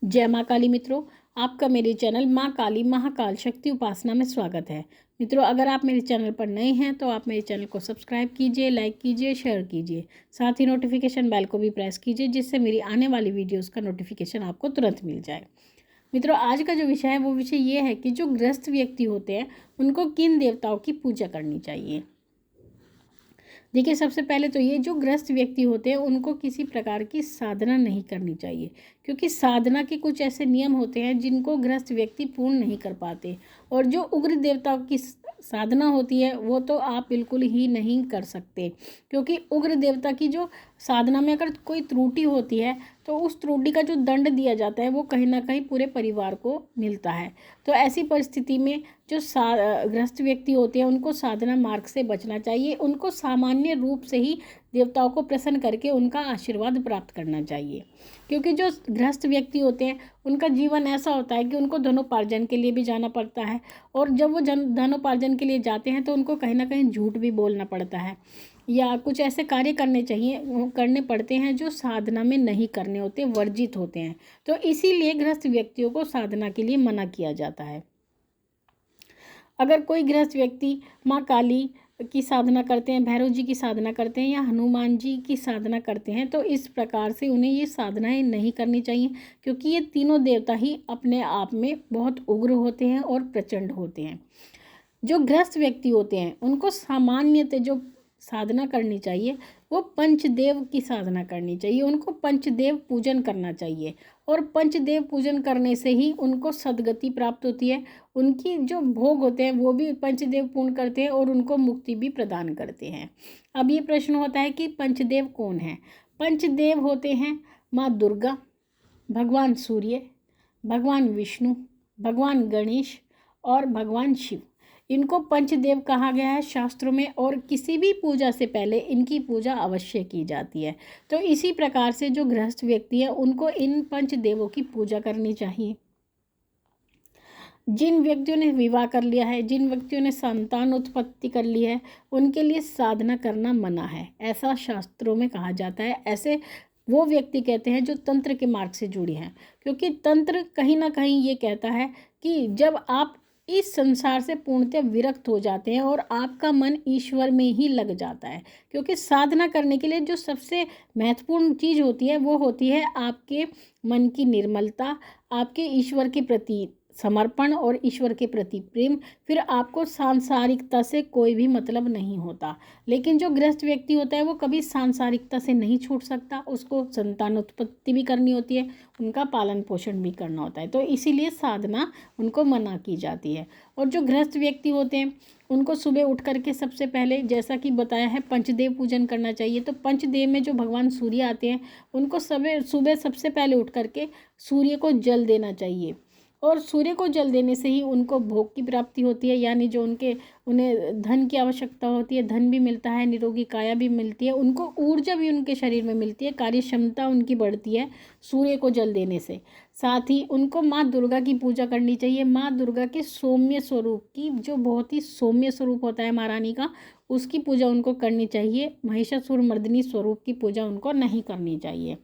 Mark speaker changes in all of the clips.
Speaker 1: जय माँ काली मित्रों, आपका मेरे चैनल माँ काली महाकाल शक्ति उपासना में स्वागत है। मित्रों, अगर आप मेरे चैनल पर नए हैं तो आप मेरे चैनल को सब्सक्राइब कीजिए, लाइक कीजिए, शेयर कीजिए। साथ ही नोटिफिकेशन बेल को भी प्रेस कीजिए, जिससे मेरी आने वाली वीडियोस का नोटिफिकेशन आपको तुरंत मिल जाए। मित्रों, आज का जो विषय है वो विषय ये है कि जो गृहस्थ व्यक्ति होते हैं उनको किन देवताओं की पूजा करनी चाहिए। देखिए, सबसे पहले तो ये जो गृहस्थ व्यक्ति होते हैं उनको किसी प्रकार की साधना नहीं करनी चाहिए, क्योंकि साधना के कुछ ऐसे नियम होते हैं जिनको गृहस्थ व्यक्ति पूर्ण नहीं कर पाते। और जो उग्र देवताओं की साधना होती है वो तो आप बिल्कुल ही नहीं कर सकते, क्योंकि उग्र देवता की जो साधना में अगर कोई त्रुटि होती है तो उस त्रुटि का जो दंड दिया जाता है वो कहीं ना कहीं पूरे परिवार को मिलता है। तो ऐसी परिस्थिति में जो गृहस्थ व्यक्ति होते हैं उनको साधना मार्ग से बचना चाहिए। उनको सामान्य रूप से ही देवताओं को प्रसन्न करके उनका आशीर्वाद प्राप्त करना चाहिए, क्योंकि जो गृहस्थ व्यक्ति होते हैं उनका जीवन ऐसा होता है कि उनको धनोपार्जन के लिए भी जाना पड़ता है। और जब वो धनोपार्जन के लिए जाते हैं तो उनको कहीं ना कहीं झूठ भी बोलना पड़ता है, या कुछ ऐसे कार्य करने पड़ते हैं जो साधना में नहीं करने होते, वर्जित होते हैं। तो इसीलिए गृहस्थ व्यक्तियों को साधना के लिए मना किया जाता है। अगर कोई गृहस्थ व्यक्ति माँ काली की साधना करते हैं, भैरव जी की साधना करते हैं या हनुमान जी की साधना करते हैं, तो इस प्रकार से उन्हें ये साधनाएं नहीं करनी चाहिए, क्योंकि ये तीनों देवता ही अपने आप में बहुत उग्र होते हैं और प्रचंड होते हैं। जो गृहस्थ व्यक्ति होते हैं उनको सामान्यतः जो साधना करनी चाहिए वो पंचदेव की साधना करनी चाहिए। उनको पंचदेव पूजन करना चाहिए, और पंचदेव पूजन करने से ही उनको सद्गति प्राप्त होती है। उनकी जो भोग होते हैं वो भी पंचदेव पूर्ण करते हैं और उनको मुक्ति भी प्रदान करते हैं। अब ये प्रश्न होता है कि पंचदेव कौन है। पंचदेव होते हैं माँ दुर्गा, भगवान सूर्य, भगवान विष्णु, भगवान गणेश और भगवान शिव। इनको पंचदेव कहा गया है शास्त्रों में, और किसी भी पूजा से पहले इनकी पूजा अवश्य की जाती है। तो इसी प्रकार से जो गृहस्थ व्यक्ति है उनको इन पंचदेवों की पूजा करनी चाहिए। जिन व्यक्तियों ने विवाह कर लिया है, जिन व्यक्तियों ने संतान उत्पत्ति कर ली है, उनके लिए साधना करना मना है, ऐसा शास्त्रों में कहा जाता है। ऐसे वो व्यक्ति कहते हैं जो तंत्र के मार्ग से जुड़े हैं, क्योंकि तंत्र कहीं ना कहीं ये कहता है कि जब आप इस संसार से पूर्णतः विरक्त हो जाते हैं और आपका मन ईश्वर में ही लग जाता है, क्योंकि साधना करने के लिए जो सबसे महत्वपूर्ण चीज़ होती है वो होती है आपके मन की निर्मलता, आपके ईश्वर के प्रति समर्पण और ईश्वर के प्रति प्रेम। फिर आपको सांसारिकता से कोई भी मतलब नहीं होता। लेकिन जो गृहस्थ व्यक्ति होता है वो कभी सांसारिकता से नहीं छूट सकता, उसको संतान उत्पत्ति भी करनी होती है, उनका पालन पोषण भी करना होता है। तो इसीलिए साधना उनको मना की जाती है। और जो गृहस्थ व्यक्ति होते हैं उनको सुबह उठ करके सबसे पहले, जैसा कि बताया है, पंचदेव पूजन करना चाहिए। तो पंचदेव में जो भगवान सूर्य आते हैं उनको सुबह सबसे पहले उठ करके सूर्य को जल देना चाहिए, और सूर्य को जल देने से ही उनको भोग की प्राप्ति होती है, यानी जो उन्हें धन की आवश्यकता होती है, धन भी मिलता है, निरोगी काया भी मिलती है, उनको ऊर्जा भी उनके शरीर में मिलती है, कार्य क्षमता उनकी बढ़ती है सूर्य को जल देने से। साथ ही उनको माँ दुर्गा की पूजा करनी चाहिए। माँ दुर्गा के सौम्य स्वरूप की, जो बहुत ही सौम्य स्वरूप होता है महारानी का, उसकी पूजा उनको करनी चाहिए। महिषासुर मर्दिनी स्वरूप की पूजा उनको नहीं करनी चाहिए।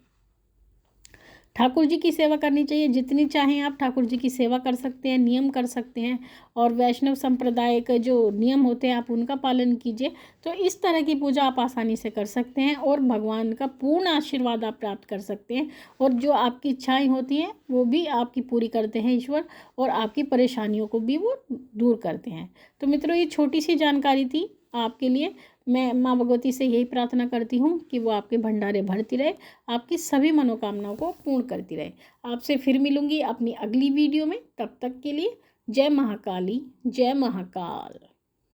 Speaker 1: ठाकुर जी की सेवा करनी चाहिए, जितनी चाहें आप ठाकुर जी की सेवा कर सकते हैं, नियम कर सकते हैं, और वैष्णव संप्रदाय के जो नियम होते हैं आप उनका पालन कीजिए। तो इस तरह की पूजा आप आसानी से कर सकते हैं और भगवान का पूर्ण आशीर्वाद आप प्राप्त कर सकते हैं। और जो आपकी इच्छाएं होती हैं वो भी आपकी पूरी करते हैं ईश्वर, और आपकी परेशानियों को भी वो दूर करते हैं। तो मित्रों, ये छोटी सी जानकारी थी आपके लिए। मैं माँ भगवती से यही प्रार्थना करती हूँ कि वो आपके भंडारे भरती रहे, आपकी सभी मनोकामनाओं को पूर्ण करती रहे। आपसे फिर मिलूंगी अपनी अगली वीडियो में। तब तक के लिए जय महाकाली, जय महाकाल।